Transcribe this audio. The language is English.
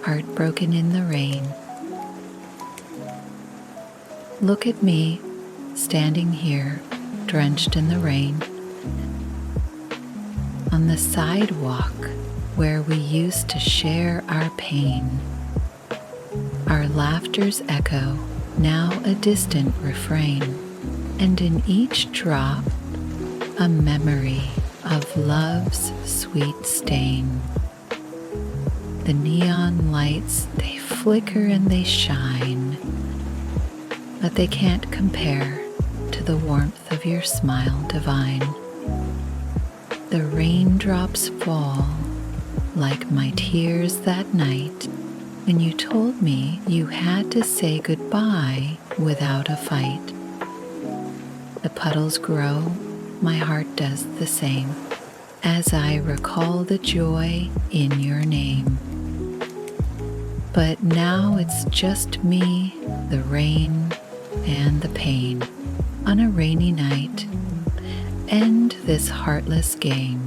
Heartbroken in the rain. Look at me, standing here, drenched in the rain, on the sidewalk where we used to share our pain. Our laughter's echo, now a distant refrain, and in each drop, a memory of love's sweet stain. The neon lights, they flicker and they shine, but they can't compare to the warmth of your smile divine. The raindrops fall like my tears that night when you told me you had to say goodbye without a fight. The puddles grow, my heart does the same, as I recall the joy in your name. But now it's just me, the rain, and the pain on a rainy night. End this heartless game.